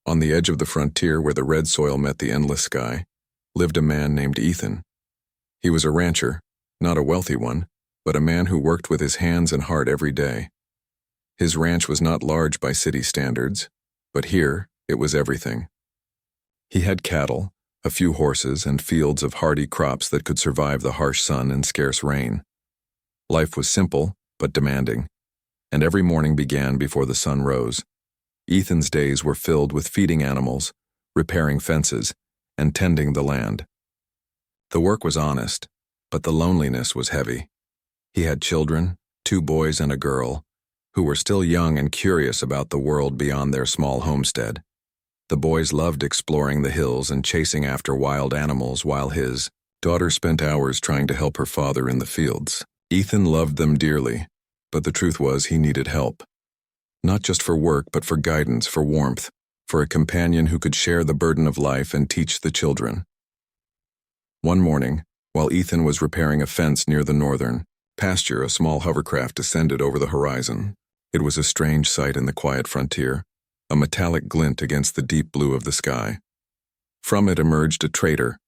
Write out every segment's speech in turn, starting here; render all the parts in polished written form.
On the edge of the frontier where the red soil met the endless sky, lived a man named Ethan. He was a rancher, not a wealthy one, but a man who worked with his hands and heart every day. His ranch was not large by city standards, but here it was everything. He had cattle, a few horses, and fields of hardy crops that could survive the harsh sun and scarce rain. Life was simple, but demanding, and every morning began before the sun rose. Ethan's days were filled with feeding animals, repairing fences, and tending the land. The work was honest, but the loneliness was heavy. He had children, 2 boys and a girl, who were still young and curious about the world beyond their small homestead. The boys loved exploring the hills and chasing after wild animals while his daughter spent hours trying to help her father in the fields. Ethan loved them dearly, but the truth was he needed help. Not just for work, but for guidance, for warmth, for a companion who could share the burden of life and teach the children. One morning, while Ethan was repairing a fence near the northern pasture, a small hovercraft descended over the horizon. It was a strange sight in the quiet frontier, a metallic glint against the deep blue of the sky. From it emerged a trader,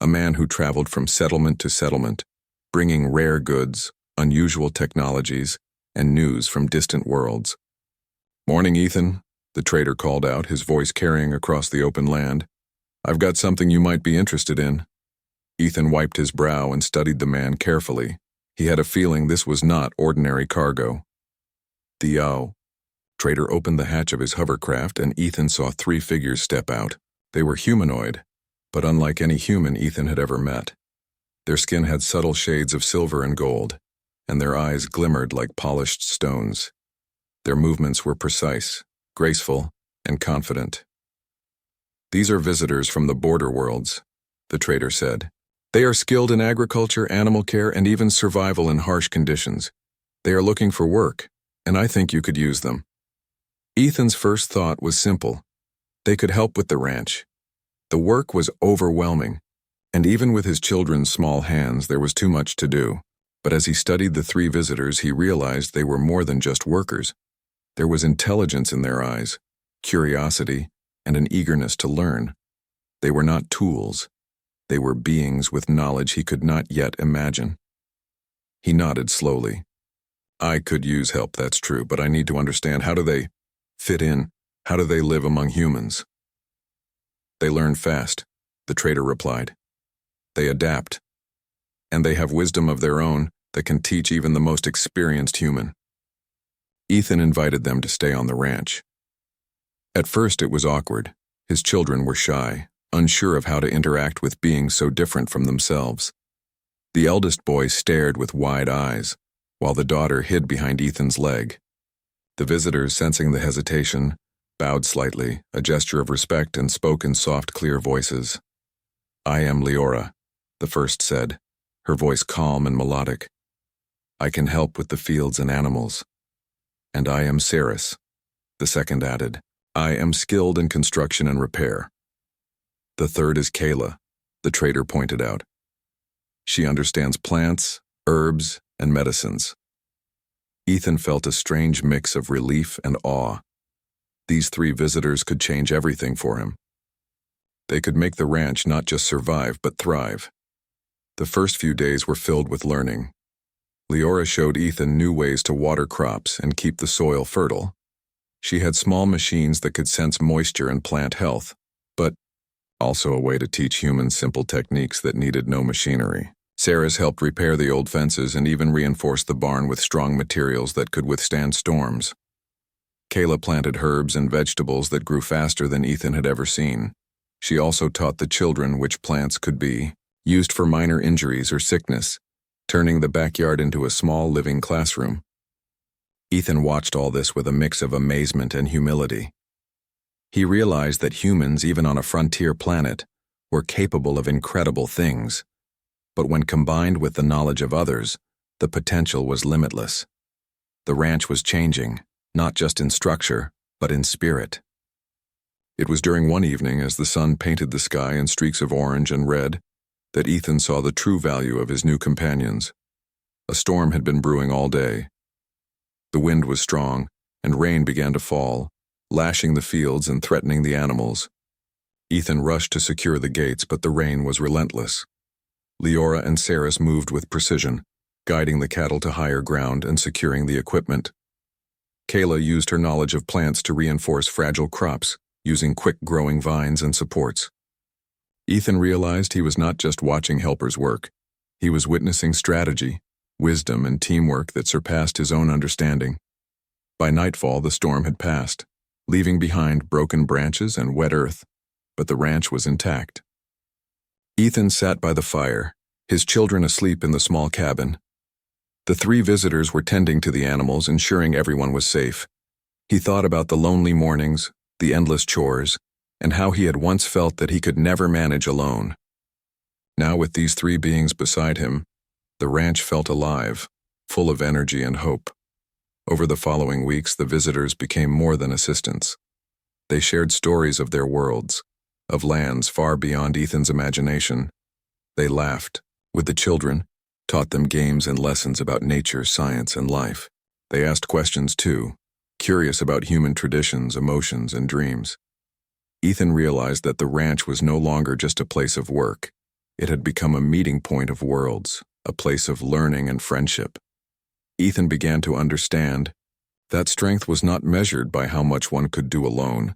a man who traveled from settlement to settlement, bringing rare goods, unusual technologies, and news from distant worlds. "Morning, Ethan," the trader called out, his voice carrying across the open land. "I've got something you might be interested in." Ethan wiped his brow and studied the man carefully. He had a feeling this was not ordinary cargo. The trader opened the hatch of his hovercraft and Ethan saw 3 figures step out. They were humanoid, but unlike any human Ethan had ever met. Their skin had subtle shades of silver and gold, and their eyes glimmered like polished stones. Their movements were precise, graceful, and confident. "These are visitors from the border worlds," the trader said. "They are skilled in agriculture, animal care, and even survival in harsh conditions. They are looking for work, and I think you could use them." Ethan's first thought was simple. They could help with the ranch. The work was overwhelming, and even with his children's small hands, there was too much to do. But as he studied the 3 visitors, he realized they were more than just workers. There was intelligence in their eyes, curiosity, and an eagerness to learn. They were not tools. They were beings with knowledge he could not yet imagine. He nodded slowly. "I could use help, that's true, but I need to understand, how do they fit in? How do they live among humans?" "They learn fast," the trader replied. "They adapt, and they have wisdom of their own that can teach even the most experienced human." Ethan invited them to stay on the ranch. At first it was awkward. His children were shy, unsure of how to interact with beings so different from themselves. The eldest boy stared with wide eyes, while the daughter hid behind Ethan's leg. The visitors, sensing the hesitation, bowed slightly, a gesture of respect, and spoke in soft, clear voices. "I am Leora," the first said, her voice calm and melodic. "I can help with the fields and animals." "And I am Saris," the second added. "I am skilled in construction and repair." "The third is Kayla," the trader pointed out. "She understands plants, herbs, and medicines." Ethan felt a strange mix of relief and awe. These 3 visitors could change everything for him. They could make the ranch not just survive, but thrive. The first few days were filled with learning. Leora showed Ethan new ways to water crops and keep the soil fertile. She had small machines that could sense moisture and plant health, but also a way to teach humans simple techniques that needed no machinery. Saris helped repair the old fences and even reinforce the barn with strong materials that could withstand storms. Kayla planted herbs and vegetables that grew faster than Ethan had ever seen. She also taught the children which plants could be used for minor injuries or sickness, turning the backyard into a small living classroom. Ethan watched all this with a mix of amazement and humility. He realized that humans, even on a frontier planet, were capable of incredible things. But when combined with the knowledge of others, the potential was limitless. The ranch was changing, not just in structure, but in spirit. It was during one evening, as the sun painted the sky in streaks of orange and red, that Ethan saw the true value of his new companions. A storm had been brewing all day. The wind was strong, and rain began to fall, lashing the fields and threatening the animals. Ethan rushed to secure the gates, but the rain was relentless. Leora and Saris moved with precision, guiding the cattle to higher ground and securing the equipment. Kayla used her knowledge of plants to reinforce fragile crops, using quick-growing vines and supports. Ethan realized he was not just watching helpers work. He was witnessing strategy, wisdom, and teamwork that surpassed his own understanding. By nightfall, the storm had passed, leaving behind broken branches and wet earth, but the ranch was intact. Ethan sat by the fire, his children asleep in the small cabin. The 3 visitors were tending to the animals, ensuring everyone was safe. He thought about the lonely mornings, the endless chores, and how he had once felt that he could never manage alone. Now, with these 3 beings beside him, the ranch felt alive, full of energy and hope. Over the following weeks, the visitors became more than assistants. They shared stories of their worlds, of lands far beyond Ethan's imagination. They laughed with the children, taught them games and lessons about nature, science, and life. They asked questions too, curious about human traditions, emotions, and dreams. Ethan realized that the ranch was no longer just a place of work. It had become a meeting point of worlds, a place of learning and friendship. Ethan began to understand that strength was not measured by how much one could do alone,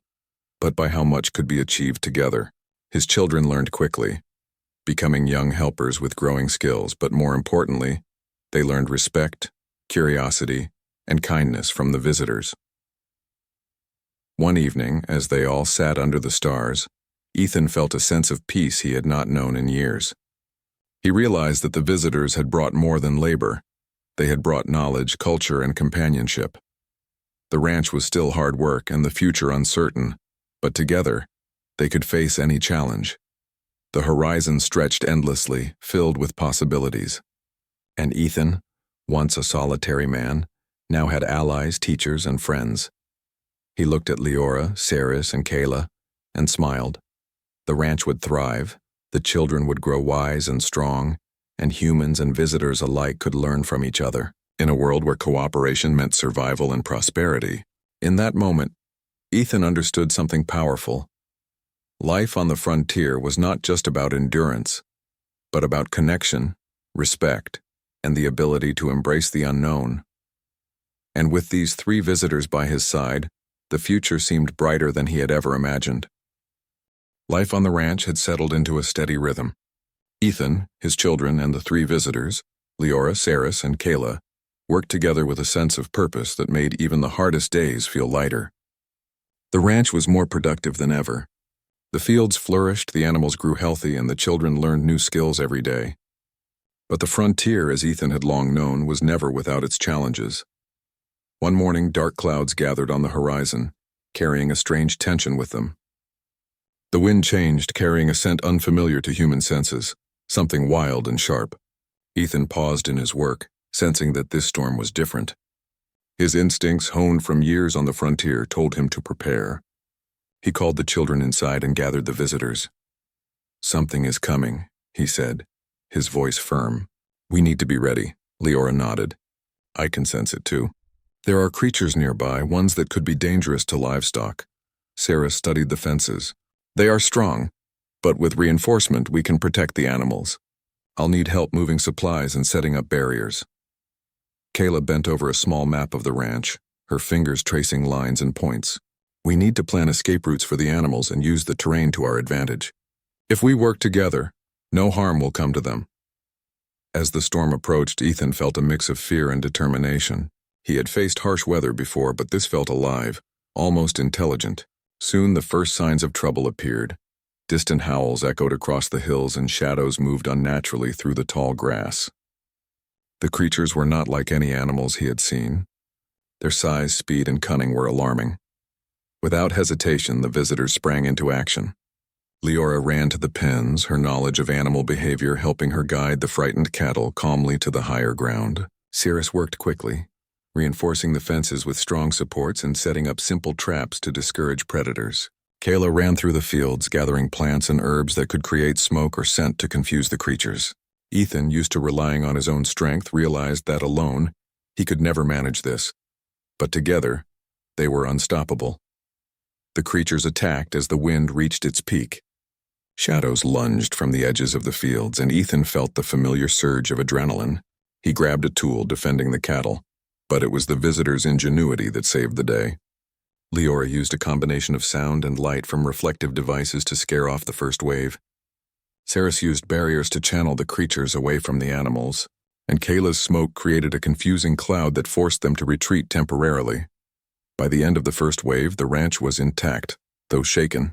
but by how much could be achieved together. His children learned quickly, becoming young helpers with growing skills, but more importantly, they learned respect, curiosity, and kindness from the visitors. One evening, as they all sat under the stars, Ethan felt a sense of peace he had not known in years. He realized that the visitors had brought more than labor. They had brought knowledge, culture, and companionship. The ranch was still hard work and the future uncertain, but together, they could face any challenge. The horizon stretched endlessly, filled with possibilities. And Ethan, once a solitary man, now had allies, teachers, and friends. He looked at Leora, Saris, and Kayla, and smiled. The ranch would thrive, the children would grow wise and strong, and humans and visitors alike could learn from each other. In a world where cooperation meant survival and prosperity, in that moment, Ethan understood something powerful. Life on the frontier was not just about endurance, but about connection, respect, and the ability to embrace the unknown. And with these 3 visitors by his side, the future seemed brighter than he had ever imagined. Life on the ranch had settled into a steady rhythm. Ethan, his children, and the 3 visitors, Leora, Saris, and Kayla, worked together with a sense of purpose that made even the hardest days feel lighter. The ranch was more productive than ever. The fields flourished, the animals grew healthy, and the children learned new skills every day. But the frontier, as Ethan had long known, was never without its challenges. One morning, dark clouds gathered on the horizon, carrying a strange tension with them. The wind changed, carrying a scent unfamiliar to human senses, something wild and sharp. Ethan paused in his work, sensing that this storm was different. His instincts, honed from years on the frontier, told him to prepare. He called the children inside and gathered the visitors. "Something is coming," he said, his voice firm. "We need to be ready." Leora nodded. "I can sense it too. There are creatures nearby, ones that could be dangerous to livestock." Sarah studied the fences. "They are strong, but with reinforcement we can protect the animals. I'll need help moving supplies and setting up barriers." Kayla bent over a small map of the ranch, her fingers tracing lines and points. "We need to plan escape routes for the animals and use the terrain to our advantage. If we work together, no harm will come to them." As the storm approached, Ethan felt a mix of fear and determination. He had faced harsh weather before, but this felt alive, almost intelligent. Soon the first signs of trouble appeared. Distant howls echoed across the hills and shadows moved unnaturally through the tall grass. The creatures were not like any animals he had seen. Their size, speed, and cunning were alarming. Without hesitation, the visitors sprang into action. Leora ran to the pens, her knowledge of animal behavior helping her guide the frightened cattle calmly to the higher ground. Saris worked quickly, reinforcing the fences with strong supports and setting up simple traps to discourage predators. Kayla ran through the fields, gathering plants and herbs that could create smoke or scent to confuse the creatures. Ethan, used to relying on his own strength, realized that alone, he could never manage this. But together, they were unstoppable. The creatures attacked as the wind reached its peak. Shadows lunged from the edges of the fields, and Ethan felt the familiar surge of adrenaline. He grabbed a tool, defending the cattle, but it was the visitors' ingenuity that saved the day. Leora used a combination of sound and light from reflective devices to scare off the first wave. Saris used barriers to channel the creatures away from the animals, and Kayla's smoke created a confusing cloud that forced them to retreat temporarily. By the end of the first wave, the ranch was intact, though shaken.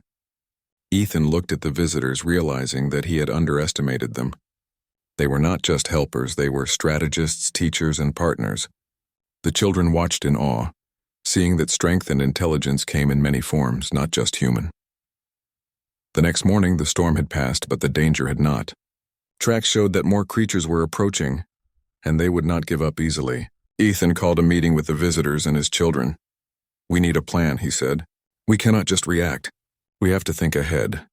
Ethan looked at the visitors, realizing that he had underestimated them. They were not just helpers, they were strategists, teachers, and partners. The children watched in awe, seeing that strength and intelligence came in many forms, not just human. The next morning, the storm had passed, but the danger had not. Tracks showed that more creatures were approaching, and they would not give up easily. Ethan called a meeting with the visitors and his children. "We need a plan," he said. "We cannot just react. We have to think ahead."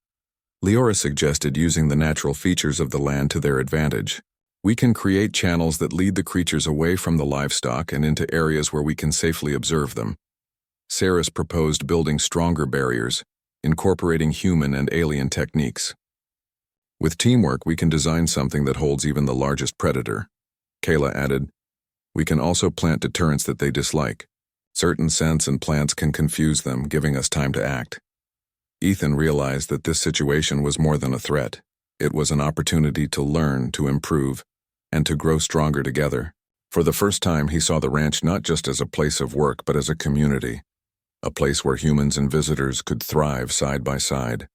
Leora suggested using the natural features of the land to their advantage. "We can create channels that lead the creatures away from the livestock and into areas where we can safely observe them." Saris proposed building stronger barriers, incorporating human and alien techniques. "With teamwork, we can design something that holds even the largest predator." Kayla added, "We can also plant deterrents that they dislike. Certain scents and plants can confuse them, giving us time to act." Ethan realized that this situation was more than a threat. It was an opportunity to learn, to improve, and to grow stronger together. For the first time, he saw the ranch not just as a place of work, but as a community, a place where humans and visitors could thrive side by side.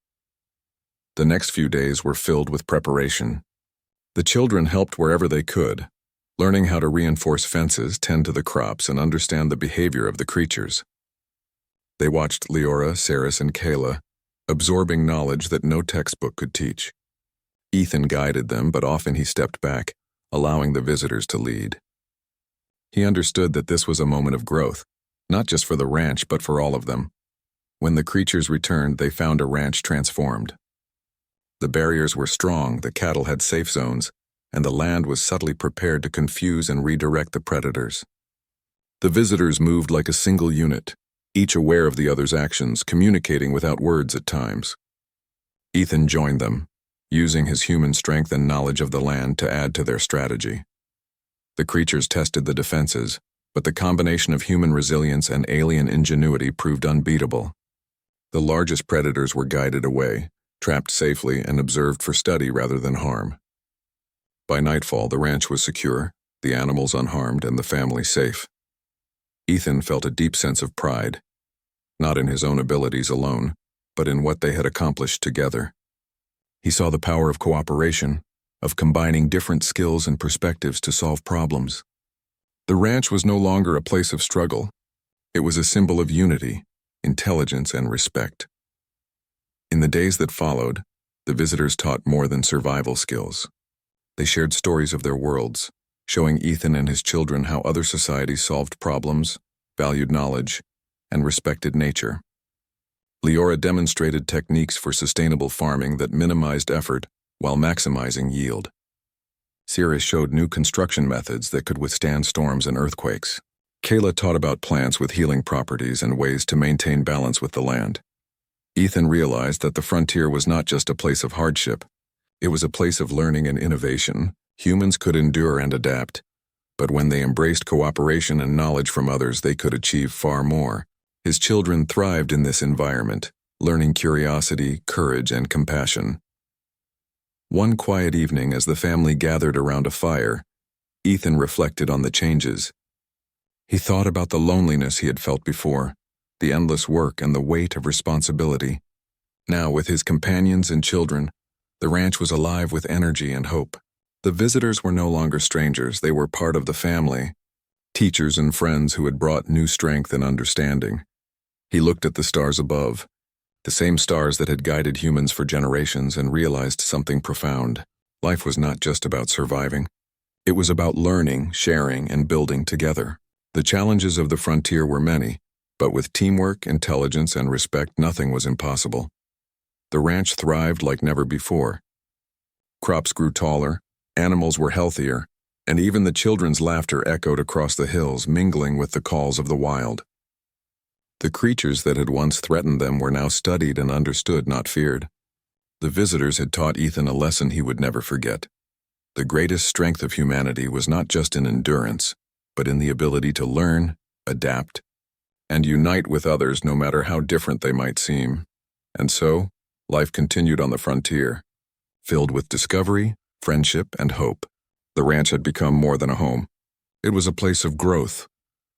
The next few days were filled with preparation. The children helped wherever they could, learning how to reinforce fences, tend to the crops, and understand the behavior of the creatures. They watched Leora, Saris, and Kayla, absorbing knowledge that no textbook could teach. Ethan guided them, but often he stepped back, allowing the visitors to lead. He understood that this was a moment of growth, not just for the ranch, but for all of them. When the creatures returned, they found a ranch transformed. The barriers were strong, the cattle had safe zones, and the land was subtly prepared to confuse and redirect the predators. The visitors moved like a single unit, each aware of the other's actions, communicating without words at times. Ethan joined them, using his human strength and knowledge of the land to add to their strategy. The creatures tested the defenses, but the combination of human resilience and alien ingenuity proved unbeatable. The largest predators were guided away, trapped safely, and observed for study rather than harm. By nightfall, the ranch was secure, the animals unharmed, and the family safe. Ethan felt a deep sense of pride, not in his own abilities alone, but in what they had accomplished together. He saw the power of cooperation, of combining different skills and perspectives to solve problems. The ranch was no longer a place of struggle. It was a symbol of unity, intelligence, and respect. In the days that followed, the visitors taught more than survival skills. They shared stories of their worlds, showing Ethan and his children how other societies solved problems, valued knowledge, and respected nature. Leora demonstrated techniques for sustainable farming that minimized effort while maximizing yield. Saris showed new construction methods that could withstand storms and earthquakes. Kayla taught about plants with healing properties and ways to maintain balance with the land. Ethan realized that the frontier was not just a place of hardship. It was a place of learning and innovation. Humans could endure and adapt, but when they embraced cooperation and knowledge from others, they could achieve far more. His children thrived in this environment, learning curiosity, courage, and compassion. One quiet evening, as the family gathered around a fire, Ethan reflected on the changes. He thought about the loneliness he had felt before, the endless work and the weight of responsibility. Now, with his companions and children, the ranch was alive with energy and hope. The visitors were no longer strangers, they were part of the family, teachers and friends who had brought new strength and understanding. He looked at the stars above, the same stars that had guided humans for generations, and realized something profound. Life was not just about surviving. It was about learning, sharing, and building together. The challenges of the frontier were many, but with teamwork, intelligence, and respect, nothing was impossible. The ranch thrived like never before. Crops grew taller, animals were healthier, and even the children's laughter echoed across the hills, mingling with the calls of the wild. The creatures that had once threatened them were now studied and understood, not feared. The visitors had taught Ethan a lesson he would never forget. The greatest strength of humanity was not just in endurance, but in the ability to learn, adapt, and unite with others no matter how different they might seem. And so, life continued on the frontier, filled with discovery, friendship, and hope. The ranch had become more than a home. It was a place of growth,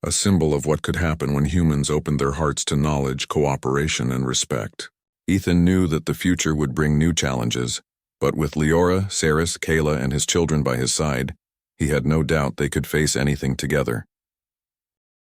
a symbol of what could happen when humans opened their hearts to knowledge, cooperation, and respect. Ethan knew that the future would bring new challenges, but with Leora, Saris, Kayla, and his children by his side, he had no doubt they could face anything together.